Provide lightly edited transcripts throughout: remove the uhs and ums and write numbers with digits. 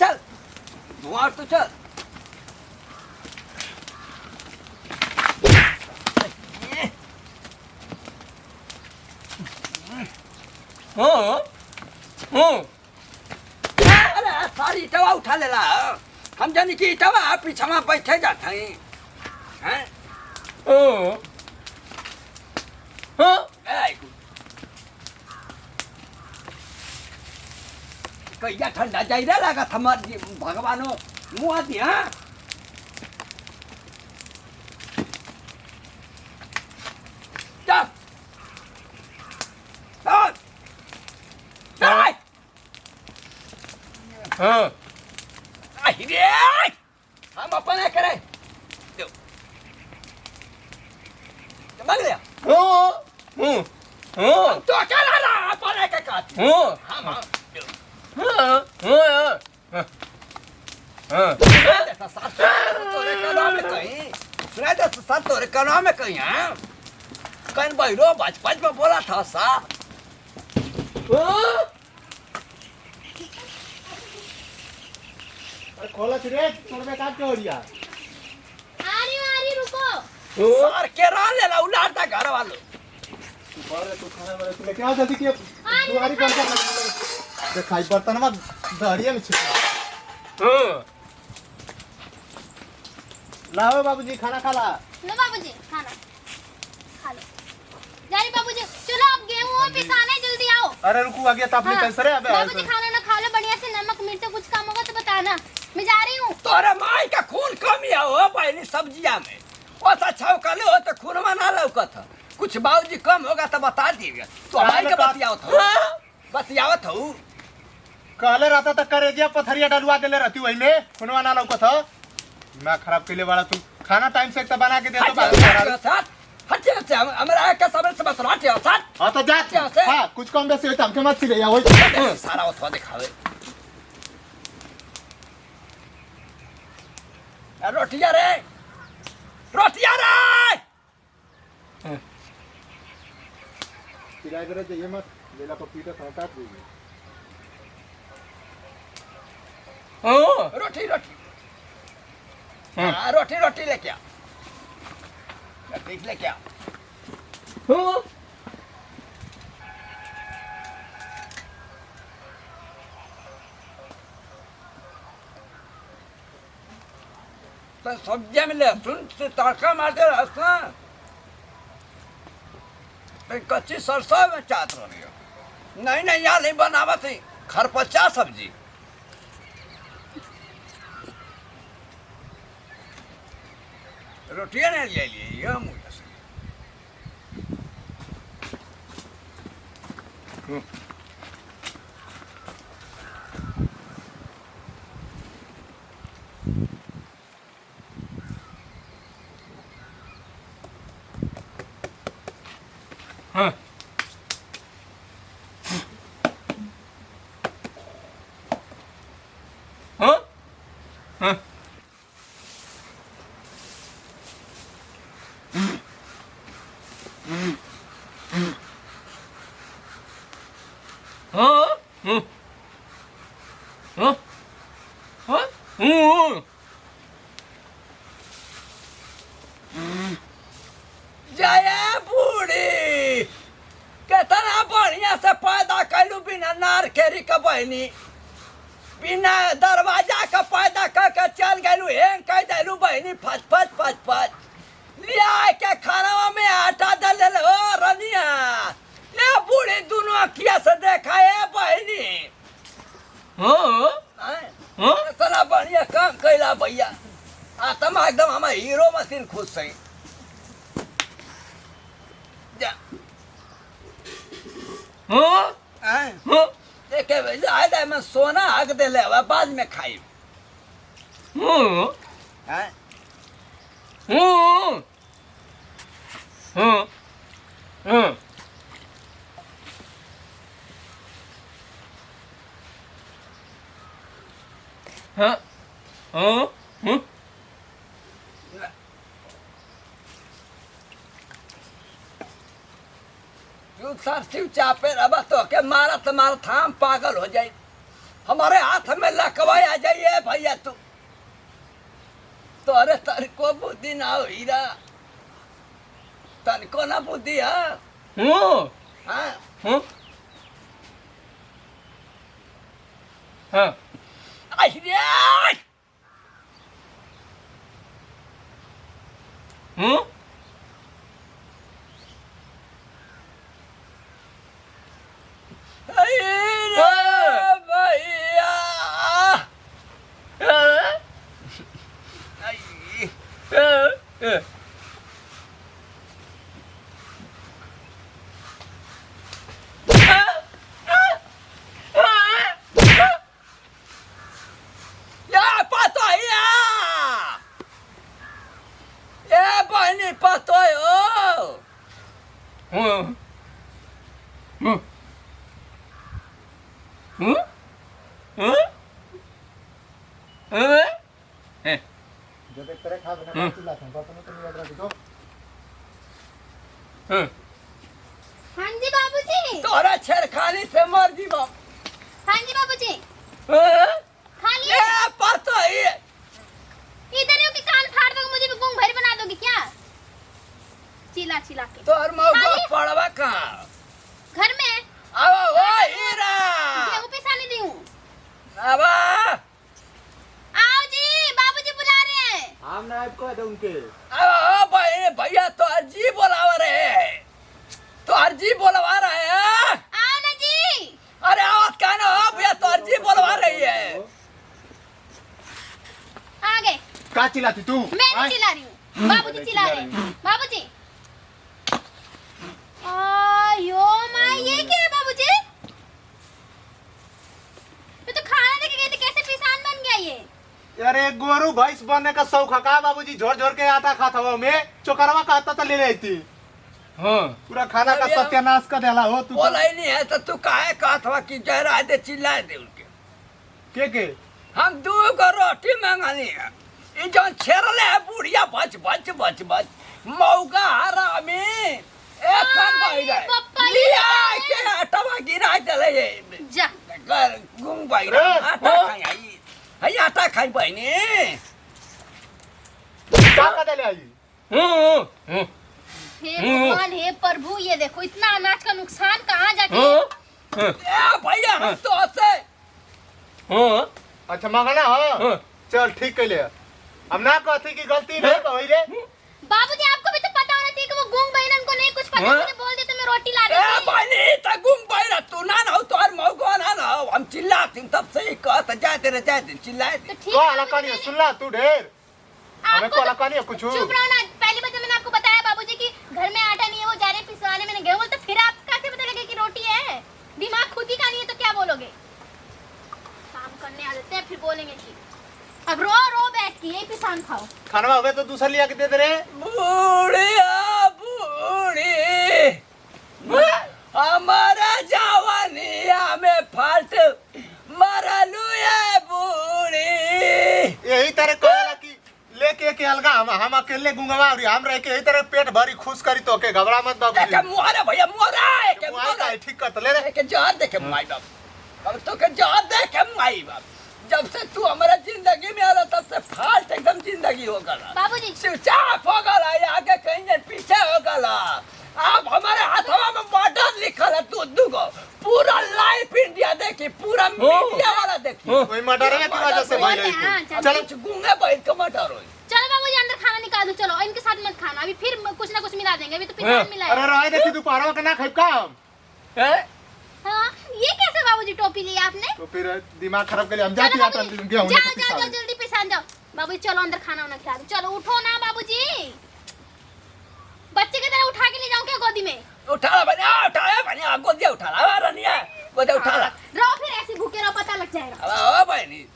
चल धुआं तो चल अरे सारी इटवा उठा लेला हम जानी कि इटवा पीछा में बैठे जाते हैं कैया ठंडा जाइए लगा था भगवानो मुँह दिया हम अपन करे मांग लिया तो चला ना अपन के काट हम तोरे कनो में कहीं कहीं बहरो बचपन में बोला था सा खोला रे छोड़ काट के हो रिया आरी रुको सर के रा ले ला उलाटा घर वालों तू खाना वाले तू लेके आओ जल्दी के दुआरी बंद कर देखाई बर्तन में दहरिया में छिपा लाओ बाबूजी खाना खा ला लो बाबूजी खाना खा लो जारी बाबूजी चलो अब गेहूं पिसाने जल्दी आओ अरे रुको आ गया ताप निकल सरे अबे बाबूजी खाना ना खा लो बढ़िया से नमक मिर्च कुछ कम होगा तो बताना मैं जा रही हूँ तोरे माई का खून कमी हो पहली सब्जिया में ओसा छाव कर हो तो खून में ना लौकत कुछ बाबूजी कम होगा तो बता दीजिए तो भाई का बतियावत हो कहले रहता त करेजिया पथरिया डलवा देले रहती वही में खुनवा ना लौकत ह मैं खराब के लिए वाला तू खाना टाइम से एक तो बना के दे तो हटे से हमरा के सबल से बस हटे साथ हां तो जा हां कुछ कम बेसी होई त हमके मत सिले या होई सारा ओथवा दिखावे रोटिया रे किराए करे चाहिए मत लेला पर पीटा काट देगी रोटी रोटी लेके आ लेके आ तो सब्जी में लहसुन से तड़का मारते रहता कच्ची सरसों में चाट रही हो नहीं यहाँ नहीं बनावत ही खरपचा सब्जी रोटियां नहीं ले लिए ये मुझे से हाँ हाँ हाँ जया बूढ़ी कितना बढ़िया से पैदा कैलू बिना नार केरी का बहनी बिना दरवाजा का पैदा करके चल गलू हेंग कह दिलू बहनी फच लिया के खाना में आटा डाल हो रनिया ये बूढ़ी दोनों अखिया से देखा है बहनी इतना बढ़िया काम कैला भैया आत्मा एकदम हमारे हीरो मशीन खुश सही देखे आए मैं सोना हक दे ले बाद में खाई तू सरसिव चापे रबा तो के मारा तुम्हारा थाम पागल हो जाए हमारे हाथ में लकवा आ जाइए भैया तू तोरे तनिको बुद्धि ना हो हीरा तनिको ना बुद्धि है हाँ अरे भैया बहनी पतो जब एक तरह खा बना चिल्ला था तो नहीं याद रख दो हाँ जी बाबूजी तोरा छेड़खानी से मर जी बाप हाँ जी बाबूजी खा लिए पतो ही इधर ही हो कि कान फाड़ दोगे मुझे भी गूंग भरी बना दोगे क्या चिल्ला चिल्ला के तोर मौका पड़वा कहाँ घर में अब ओ हीरा गेहूं पिसाने दी हूँ अब आओ जी बाबूजी बुला रहे हैं हम नाइब को दे उनके अब भाई भैया तो अर्जी बोलावा रहे तो अर्जी बोलवा रहे हैं आओ ना जी अरे आवाज कहना हो भैया तो अर्जी बोलवा रही है आ गए का चिल्लाती तू मैं नहीं चिल्ला रही हूँ बाबूजी चिल्ला रहे हैं बाबूजी आयो माँ ये क्या है बाबूजी ये तो खाना लेके गए थे कैसे पिसान बन गया ये अरे गोरू भैंस बनने का शौक है का बाबूजी झोर झोर के आटा खाता हुआ मैं चोकरवा खाता तो ले लेती पूरा खाना का सत्यानाश कर देला हो तू बोला ही नहीं है तो तू काहे कहत हुआ कि जहरा दे चिल्ला दे उनके के हम दू गो रोटी मंगानी है ये जो छेरले है बुढ़िया बच बच बच बच मौका हरामी एक कर भाई पप्पा, रे लिया के आटा गिरा दले ये जा कर गुंग भाई रे आटा खाई आई हई आटा खाई बहनी का का देले आई हे भगवान हे प्रभु ये देखो इतना अनाज का नुकसान कहाँ जाके ए भैया हम तो से अच्छा मंगना हो चल ठीक कैले हम ना कहती कि गलती नहीं कही रे बाबूजी आपको भी तो पता होना चाहिए कि वो गूंग बहन को नहीं कुछ पता मुझे बोल देते मैं रोटी ला ए देती बहनी त गुंग भाई रे तू ना ना तोर मौका ना ना हम चिल्लाती तब से ही कहत जाते रे जाते चिल्लाए तो ठीक को है आला बाबूजी, कहानी सुनला तू ढेर हमें को आला आपको कहानी कुछ चुप रहो ना पहली बार जब मैंने आपको बताया बाबूजी कि घर में आटा नहीं है वो जा रहे पिसवाने मैंने गेहूं तो फिर आप कैसे पता लगे कि रोटी है दिमाग खुद ही का नहीं है तो क्या बोलोगे काम करने आ जाते हैं फिर बोलेंगे कि अब रो रो बैठ के यही पिसान खाओ खाना होवे तो दूसरा लिया के दे दे रे बूढ़िया बूढ़ी हमारा जवानिया में फट मरलू ये बूढ़ी यही तरह कहला कि लेके के अलगा हम अकेले गुंगवा रही हम रह के यही तरह पेट भरी खुश करी तो के घबरा मत बाबू एक मुहारे भैया मोरा एक मोरा ठीक कर ले रे एक जहर देखे माई बाप अब तो के जहर देखे माई बाप जब से तू हमारा जिंदगी में आला तब से फाल्ट एकदम जिंदगी हो गला बाबूजी सिर्फ हो गला ये आगे कहीं नहीं पीछे हो गला आप हमारे हाथवा में मर्डर लिखल है तू को पूरा लाइफ इंडिया देखी पूरा मीडिया वाला देखी कोई मर्डर की वजह से भाई रही हाँ, तू चलो। चलो गूंगे बैठ के मर्डर हो चलो बाबूजी अंदर खाना निकाल दो चलो इनके साथ मत खाना अभी फिर कुछ ना कुछ मिला देंगे अभी तो पिसान मिला अरे है रह देखी तू पारवा के ना खाइब का हाँ ये कैसे बाबूजी टोपी ली आपने तो फिर दिमाग खराब कर हम चलो जाती आता बाबूजी, गेहूं जाओ जाओ जाओ जल्दी पिसान जाओ बाबूजी चलो अंदर खाना वाना खिला दो चलो उठो ना बाबूजी बच्चे की तरह उठा के ले जाऊं क्या गोदी में उठा बनिया गोदिया उठा ला रनिया गोदिया उठा ला रहो फिर ऐसे भूखे रहो पता लग जाएगा अब ओ बहनी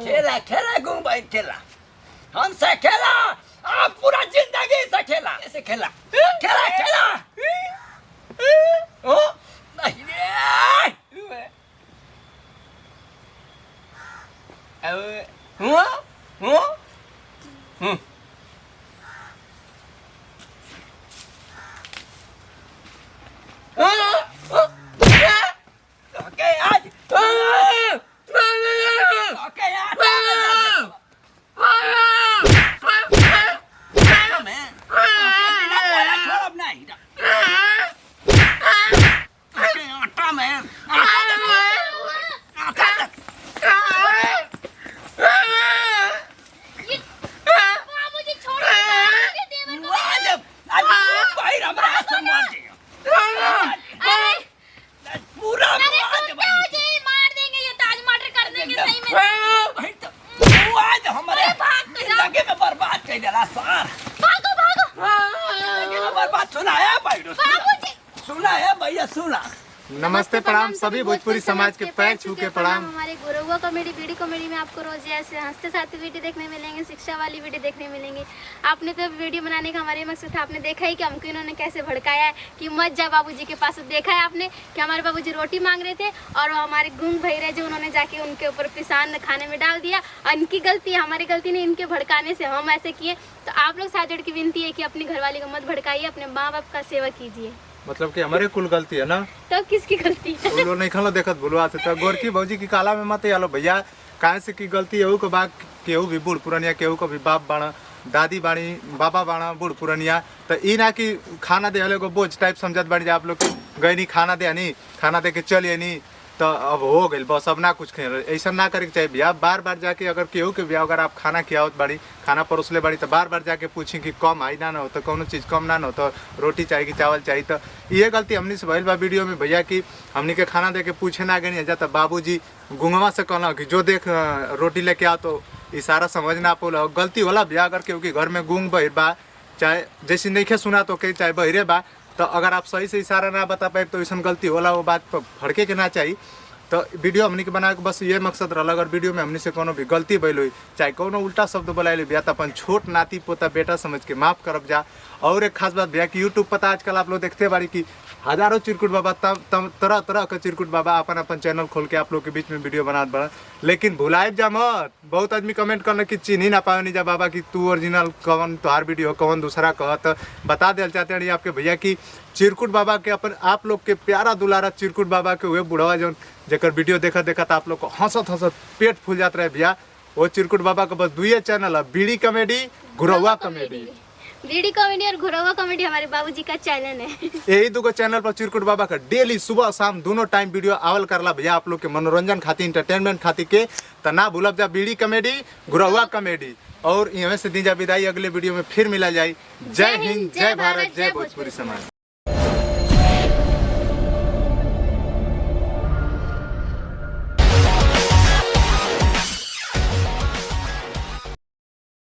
खेला खेला गुम भाई खेला हमसे खेला आप पूरा जिंदगी से खेला ऐसे खेला खेला खेला ओ नहीं रे हुआ हुआ ओके आज ओके यार मैं छोड़ अब नहीं आटा में बाबूजी छोड़ दे भाई हमारा हाथ मार दिया पूरा मार देंगे ये ताज मटर कर देंगे सही में भाई तो आज हमारे जिंदगी में बर्बाद कर दिया सार भागो भागो जिंदगी में बर्बाद सुनाया भाई बाबूजी सुनाया भैया सुना नमस्ते प्रणाम सभी भोजपुरी समाज के पैर छू के प्रणाम। हमारे गुरुआ कॉमेडी बीडी कॉमेडी में आपको रोज ऐसे हंसते साथ वीडियो देखने मिलेंगे, शिक्षा वाली वीडियो देखने मिलेंगे। आपने तो वीडियो बनाने का हमारे मकसद था, आपने देखा ही कि हमको इन्होंने कैसे भड़काया है कि मत जा बाबूजी के पास। देखा है आपने कि हमारे बाबूजी रोटी मांग रहे थे और हमारे गुंग भाई रहे जो उन्होंने जाके उनके ऊपर पिसान खाने में डाल दिया। और इनकी गलती है, हमारी गलती नहीं, इनके भड़काने से हम ऐसे किए। तो आप लोग साथ जोड़ की विनती है कि अपनी घरवाली को मत भड़काइए, अपने माँ बाप का सेवा कीजिए। मतलब कि हमारे कुल गलती है ना, तो किसकी गलती है? वो लोग नहीं खालो देखत बोलवा तो गोरकी भौजी की काला में मत आलो भैया। काहे से की गलती है को बात केहू भी बूढ़ पुरनिया, केहू को भी बाप बाणा, दादी बाणी, बाबा बाणा, बूढ़ पुरनिया। तो ई ना कि खाना दे को बोझ टाइप समझत बढ़ जाए आप लोग गई नहीं खाना दे नहीं, खाना दे के चलिए नहीं तो अब हो गई बस, अब ना कुछ खेल। ऐसा ना करे के चाहिए भैया। बार बार जाके अगर केहू के भैया अगर आप खाना खियावत बाड़ी, खाना परोसले बाड़ी तो बार बार जाके पूछी कि कम आई ना हो तो कौन चीज़ कम ना हो तो रोटी चाहिए कि चावल चाहिए। तो ये गलती हमने से भइल बा वीडियो में भैया कि हमने के खाना दे के पूछे ना गए जा। तो बाबूजी गुंगवा से कहना कि जो देख रोटी लेके आओ तो इशारा समझ ना पोला। गलती होला भैया अगर केहू के घर में गुंग बहिर बा, चाहे जैसे नहीं सुना तो कहीं चाहे बहिरे बा, तो अगर आप सही से इशारा ना बता पाए तो ऐसा गलती होला, वो बात पर भड़के के ना चाहिए। तो वीडियो हमने के बना के बस ये मकसद रहा, अगर वीडियो में हमने से कोनो भी गलती भइल हुई, चाहे कोनो उल्टा शब्द बोलाइल भैया तो अपन छोट नाती पोता बेटा समझ के माफ करब जा। और एक खास बात भैया कि यूट्यूब पता आजकल आप लोग देखते बारी कि हजारों चिरकुट बाबा तरह तरह के चिरकुट बाबा अपन चैनल खोल के आप लोग के बीच में वीडियो बना, लेकिन भुलाए जा मत। बहुत आदमी कमेंट करना कि चिन्ह ही ना पाओ नहीं जा बाबा कि तू ओरिजिनल कौन तुहार वीडियो कौन दूसरा कह। तो बता देना चाहते हैं आपके भैया कि चिरकुट बाबा के अपन आप लोग के प्यारा दुलारा चिरकुट बाबा के हुए बुढ़वा जो जेकर वीडियो देखा देखा आप लोग को हंसत हंसत पेट फूल जाता रहे भैया। वो चिरकुट बाबा का बस दुए चैनल है, बीड़ी कॉमेडी, गुरवा कॉमेडी। बीडी कॉमेडी और घुरवा कॉमेडी हमारे बाबूजी का चैनल है। यही दो चैनल पर चिरकुट बाबा का डेली सुबह शाम दोनों टाइम वीडियो आवल करला भैया आप लोग के मनोरंजन खातिर, इंटरटेनमेंट खातिर के। तो ना भूलब जा बीड़ी कॉमेडी, गुरवा कॉमेडी। और यहाँ से दी जा विदाई, अगले वीडियो में फिर मिला जाए। जय हिंद, जय भारत, जय भोजपुरी समाज।